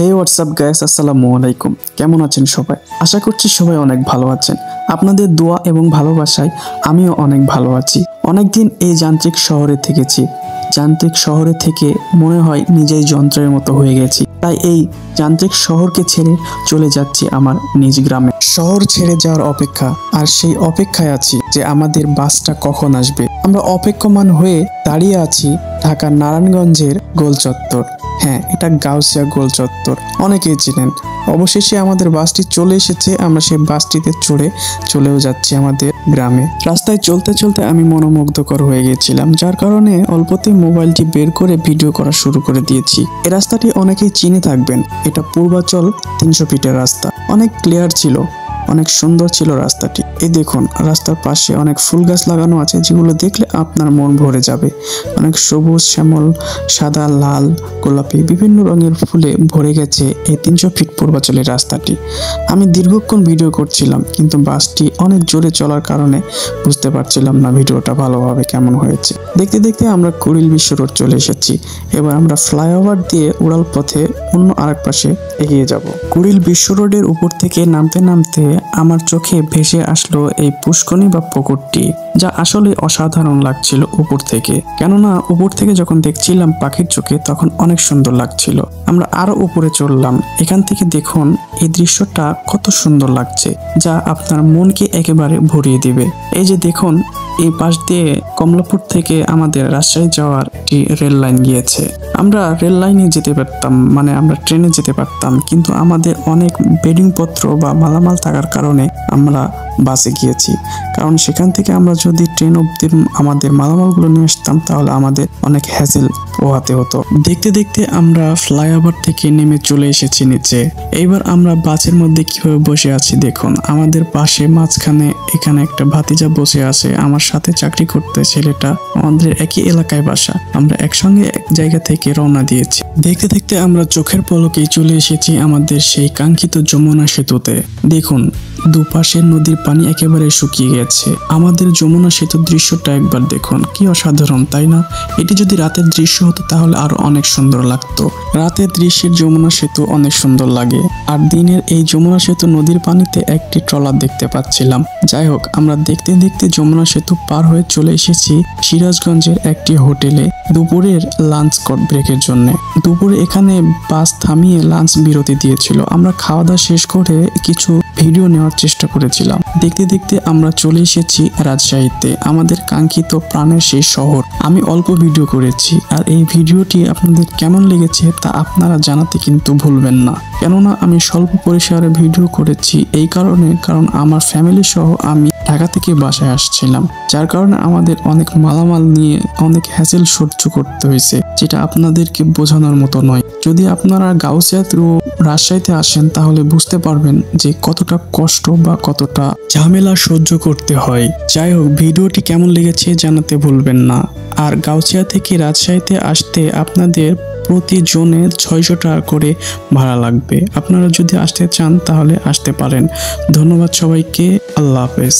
হে WhatsApp guys, আসসালামু আলাইকুম। কেমন আছেন সবাই? আশা করছি সবাই অনেক ভালো আছেন। আপনাদের দোয়া এবং ভালোবাসায় আমিও অনেক ভালো আছি। অনেকদিন এই যান্ত্রিক শহরে থেকেছি। যান্ত্রিক শহরে থেকে মনে হয় নিজেই যন্ত্রের মতো হয়ে গেছি। তাই এই যান্ত্রিক শহরকে ছেড়ে চলে যাচ্ছি আমার নিজ গ্রামে। শহর ছেড়ে যাওয়ার অপেক্ষা, আর সেই অপেক্ষায় আছি যে আমাদের বাসটা কখন আসবে। আমরা অপেক্ষমান হয়ে দাঁড়িয়ে আছি ঢাকার নারায়ণগঞ্জের গোল চত্বর। হ্যাঁ, এটা গাউসিয়া গোল চত্বর, অনেকেই চিনেন। অবশেষে আমাদের বাসটি চলে এসেছে। আমরা সেই বাসটিতে চড়ে চলেও যাচ্ছি আমাদের গ্রামে। রাস্তায় চলতে চলতে আমি মনোমুগ্ধকর হয়ে গেছিলাম, যার কারণে অল্পতেই মোবাইলটি বের করে ভিডিও করা শুরু করে দিয়েছি। এই রাস্তাটি অনেকেই চিনে থাকবেন। এটা পূর্বাচল 300 ফিটের রাস্তা। অনেক ক্লিয়ার ছিল, অনেক সুন্দর ছিল রাস্তাটি। এই দেখুন, রাস্তার পাশে অনেক ফুল গাছ লাগানো আছে, যেগুলো দেখলে আপনার মন ভরে যাবে। অনেক সবুজ, শ্যামল, সাদা, লাল, গোলাপি বিভিন্ন রঙের ফুলে ভরে গেছে এই 300 ফিট পূর্বাচলের রাস্তাটি। আমি দীর্ঘক্ষণ ভিডিও করছিলাম, কিন্তু বাসটি অনেক জোরে চলার কারণে বুঝতে পারছিলাম না ভিডিওটা ভালোভাবে কেমন হয়েছে। দেখতে দেখতে আমরা কুড়িল বিশ্ব রোড চলে এসেছি। এবার আমরা ফ্লাইওভার দিয়ে উড়াল পথে অন্য আরেক পাশে এগিয়ে যাব। কুড়িল বিশ্ব রোডের উপর থেকে নামতে নামতে আমার চোখে ভেসে আসলো এই পুষ্করণী বা পুকুরটি, যা আসলে অসাধারণ লাগছিল উপর থেকে। কেননা উপর থেকে যখন দেখছিলাম পাখির চোখে, তখন অনেক সুন্দর লাগছিল। আমরা আরো উপরে চললাম। এখান থেকে দেখুন এই দৃশ্যটা কত সুন্দর লাগছে, যা আপনার মনকে একেবারে ভরিয়ে দিবে। এই যে দেখুন, এই পাশ দিয়ে কমলাপুর থেকে আমাদের রাজশাহী যাওয়ার একটি রেল লাইন গিয়েছে। আমরা রেল লাইনে যেতে পারতাম, মানে আমরা ট্রেনে যেতে পারতাম, কিন্তু আমাদের অনেক বেডিং পত্র বা মালামাল থাকার কারণে আমরা বাসে গিয়েছি। কারণ সেখান থেকে আমরা যদি ট্রেন অবধি আমাদের মালামালগুলো নিয়ে আসতাম, তাহলে আমাদের অনেক হ্যাসেল পোহাতে হতো। দেখতে দেখতে আমরা ফ্লাইওভার থেকে নেমে চলে এসেছি নিচে। এইবার আমরা বাসের মধ্যে কিভাবে বসে আছি দেখুন। আমাদের পাশে মাঝখানে এখানে একটা ভাতিজা বসে আছে, আমার সাথে চাকরি করতে ছেলেটা। আমাদের একই এলাকায় বাসা। আমরা একসঙ্গে এক জায়গা থেকে রওনা দিয়েছি। দেখতে দেখতে আমরা চোখের পলকেই চলে এসেছি আমাদের সেই কাঙ্ক্ষিত যমুনা সেতুতে। দেখুন, দুপাশের নদীর পানি একেবারে শুকিয়ে গেছে। আমাদের যমুনা সেতুর দৃশ্যটা একবার দেখুন, কি অসাধারণ, তাই না? এটি যদি রাতের দৃশ্য হতো তাহলে আরো অনেক সুন্দর লাগতো। রাতের দৃশ্যের যমুনা সেতু অনেক সুন্দর লাগে, আর দিনের এই যমুনা সেতু নদীর পানিতে একটি ট্রলার দেখতে পাচ্ছিলাম। যাই হোক, আমরা দেখতে দেখতে যমুনা সেতু পার হয়ে চলে এসেছি সিরাজগঞ্জের একটি হোটেলে দুপুরের লাঞ্চ ব্রেকের জন্য। দুপুরে এখানে বাস থামিয়ে লাঞ্চ বিরতি দিয়েছিল। আমরা খাওয়া দাওয়া শেষ করে কিছু ভিডিও নেওয়ার চেষ্টা করেছিলাম। দেখতে দেখতে আমরা চলে এসেছি রাজশাহীতে, আমাদের কাঙ্ক্ষিত প্রাণের সেই শহর। আমি অল্প ভিডিও করেছি, আর এই ভিডিওটি আপনাদের কেমন লেগেছে তা আপনারা জানাতে কিন্তু ভুলবেন না। কেননা আমি স্বল্প পরিসরে ভিডিও করেছি এই কারণ আমার ফ্যামিলি সহ আমি ঢাকা থেকে বাসায় আসছিলাম, যার কারণে আমাদের অনেক মালামাল নিয়ে অনেক হ্যাসেল সহ্য করতে হয়েছে, যেটা আপনাদেরকে বোঝানোর মতো নয়। যদি আপনারা গাউসিয়া থ্রু রাজশাহীতে আসেন, তাহলে বুঝতে পারবেন যে কতটা কষ্ট বা কতটা ঝামেলা সহ্য করতে হয়। যাই হোক, ভিডিওটি কেমন লেগেছে জানাতে ভুলবেন না। আর গাউসিয়া থেকে রাজশাহীতে আসতে আপনাদের প্রতি জনে 600 টাকা করে ভাড়া লাগবে। আপনারা যদি আসতে চান তাহলে আসতে পারেন। ধন্যবাদ সবাইকে। আল্লাহ হাফেজ।